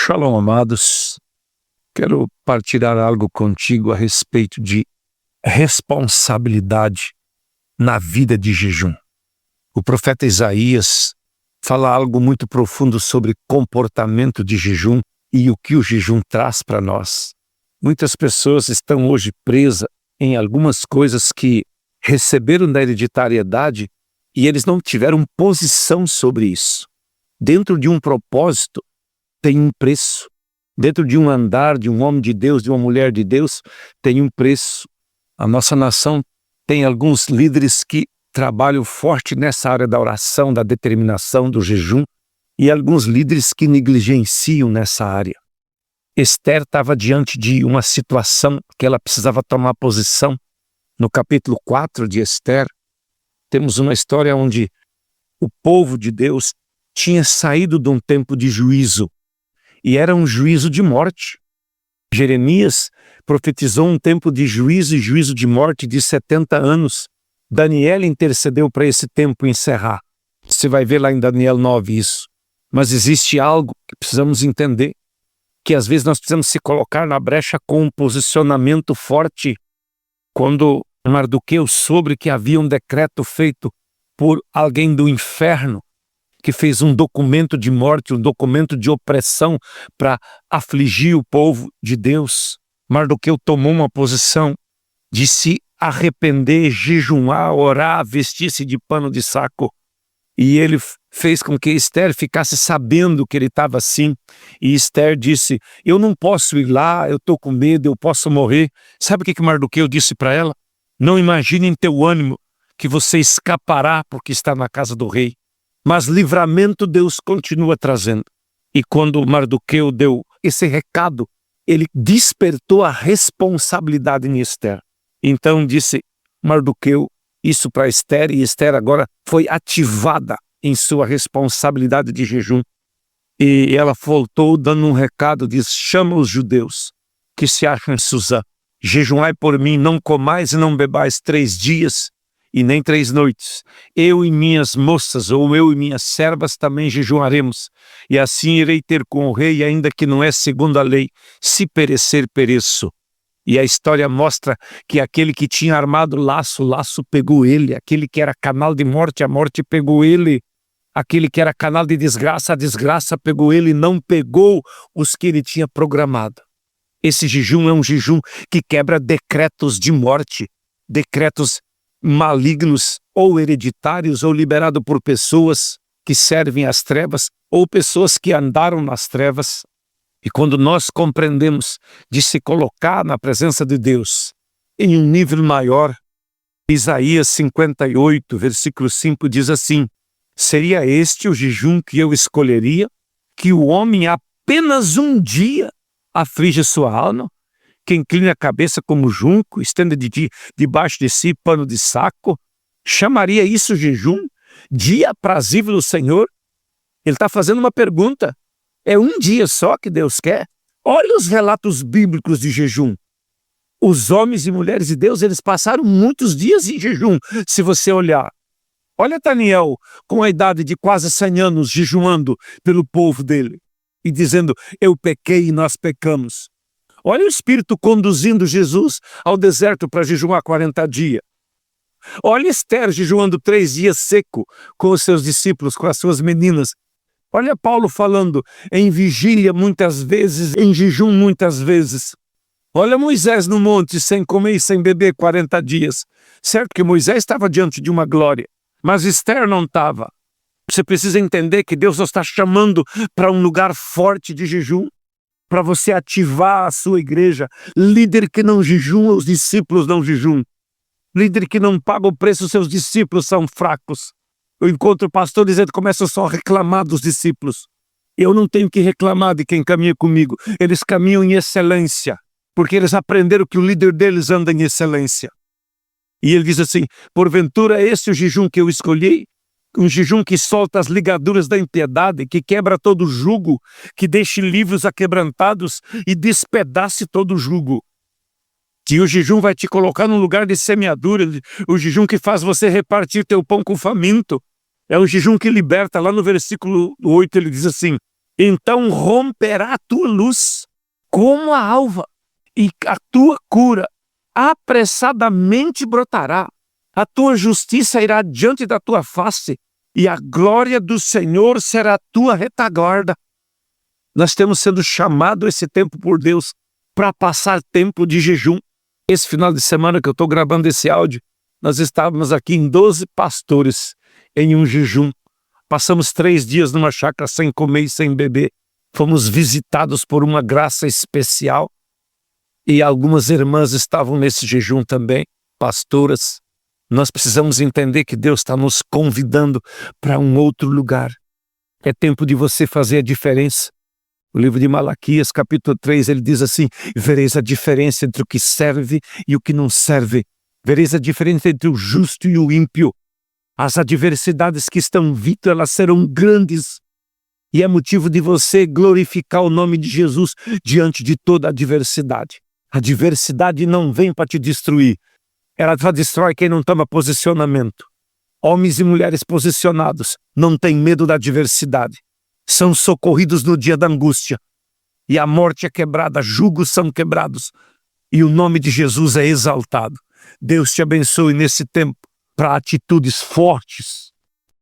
Shalom, amados. Quero partilhar algo contigo a respeito de responsabilidade na vida de jejum. O profeta Isaías fala algo muito profundo sobre comportamento de jejum e o que o jejum traz para nós. Muitas pessoas estão hoje presas em algumas coisas que receberam da hereditariedade e eles não tiveram posição sobre isso. Dentro de um propósito, tem um preço. Dentro de um andar de um homem de Deus, de uma mulher de Deus, tem um preço. A nossa nação tem alguns líderes que trabalham forte nessa área da oração, da determinação, do jejum, e alguns líderes que negligenciam nessa área. Esther estava diante de uma situação que ela precisava tomar posição. No capítulo 4 de Esther, temos uma história onde o povo de Deus tinha saído de um tempo de juízo, e era um juízo de morte. Jeremias profetizou um tempo de juízo e juízo de morte de 70 anos. Daniel intercedeu para esse tempo encerrar. Você vai ver lá em Daniel 9 isso. Mas existe algo que precisamos entender, que às vezes nós precisamos se colocar na brecha com um posicionamento forte. Quando Mardoqueu soube que havia um decreto feito por alguém do inferno, que fez um documento de morte, um documento de opressão para afligir o povo de Deus, Mardoqueu tomou uma posição de se arrepender, jejuar, orar, vestir-se de pano de saco. E ele fez com que Esther ficasse sabendo que ele estava assim. E Esther disse: eu não posso ir lá, eu estou com medo, eu posso morrer. Sabe o que Mardoqueu disse para ela? Não imagine em teu ânimo que você escapará porque está na casa do rei. Mas livramento Deus continua trazendo. E quando Mardoqueu deu esse recado, ele despertou a responsabilidade em Esther. Então disse Mardoqueu isso para Esther, e Esther agora foi ativada em sua responsabilidade de jejum. E ela voltou dando um recado, diz: chama os judeus que se acham em Suzã. Jejuai por mim, não comais e não bebais 3 dias. E nem 3 noites. Eu e minhas moças, ou eu e minhas servas também jejuaremos. E assim irei ter com o rei, ainda que não é segundo a lei. Se perecer, pereço. E a história mostra que aquele que tinha armado laço, o laço pegou ele. Aquele que era canal de morte, a morte pegou ele. Aquele que era canal de desgraça, a desgraça pegou ele. Não pegou os que ele tinha programado. Esse jejum é um jejum que quebra decretos de morte. Decretos malignos ou hereditários, ou liberado por pessoas que servem às trevas, ou pessoas que andaram nas trevas. E quando nós compreendemos de se colocar na presença de Deus em um nível maior, Isaías 58, versículo 5 diz assim: seria este o jejum que eu escolheria, que o homem apenas um dia aflige sua alma? Que inclina a cabeça como junco, estenda debaixo de si pano de saco? Chamaria isso jejum? Dia aprazível do Senhor? Ele está fazendo uma pergunta. É um dia só que Deus quer? Olha os relatos bíblicos de jejum. Os homens e mulheres de Deus, eles passaram muitos dias em jejum, se você olhar. Olha Daniel, com a idade de quase 100 anos, jejuando pelo povo dele e dizendo: eu pequei e nós pecamos. Olha o Espírito conduzindo Jesus ao deserto para jejuar 40 dias. Olha Esther jejuando 3 dias seco com os seus discípulos, com as suas meninas. Olha Paulo falando em vigília muitas vezes, em jejum muitas vezes. Olha Moisés no monte sem comer e sem beber 40 dias. Certo que Moisés estava diante de uma glória, mas Esther não estava. Você precisa entender que Deus nos está chamando para um lugar forte de jejum, para você ativar a sua igreja. Líder que não jejuma, os discípulos não jejum. Líder que não paga o preço, seus discípulos são fracos. Eu encontro pastores dizendo que começam só a reclamar dos discípulos. Eu não tenho que reclamar de quem caminha comigo. Eles caminham em excelência, porque eles aprenderam que o líder deles anda em excelência. E ele diz assim: porventura é esse o jejum que eu escolhi? Um jejum que solta as ligaduras da impiedade, que quebra todo jugo, que deixe livres aquebrantados e despedace todo jugo. Que o jejum vai te colocar num lugar de semeadura, o jejum que faz você repartir teu pão com o faminto. É um jejum que liberta. Lá no versículo 8 ele diz assim: Então romperá a tua luz como a alva, e a tua cura apressadamente brotará. A tua justiça irá diante da tua face, e a glória do Senhor será a tua retaguarda. Nós temos sendo chamado esse tempo por Deus para passar tempo de jejum. Esse final de semana que eu estou gravando esse áudio, nós estávamos aqui em 12 pastores em um jejum. Passamos 3 dias numa chácara sem comer e sem beber. Fomos visitados por uma graça especial. E algumas irmãs estavam nesse jejum também, pastoras. Nós precisamos entender que Deus está nos convidando para um outro lugar. É tempo de você fazer a diferença. O livro de Malaquias, capítulo 3, ele diz assim: vereis a diferença entre o que serve e o que não serve. Vereis a diferença entre o justo e o ímpio. As adversidades que estão vindo, elas serão grandes. E é motivo de você glorificar o nome de Jesus diante de toda a adversidade. A adversidade não vem para te destruir. Ela só destrói quem não toma posicionamento. Homens e mulheres posicionados não têm medo da adversidade. São socorridos no dia da angústia. E a morte é quebrada, julgos são quebrados. E o nome de Jesus é exaltado. Deus te abençoe nesse tempo para atitudes fortes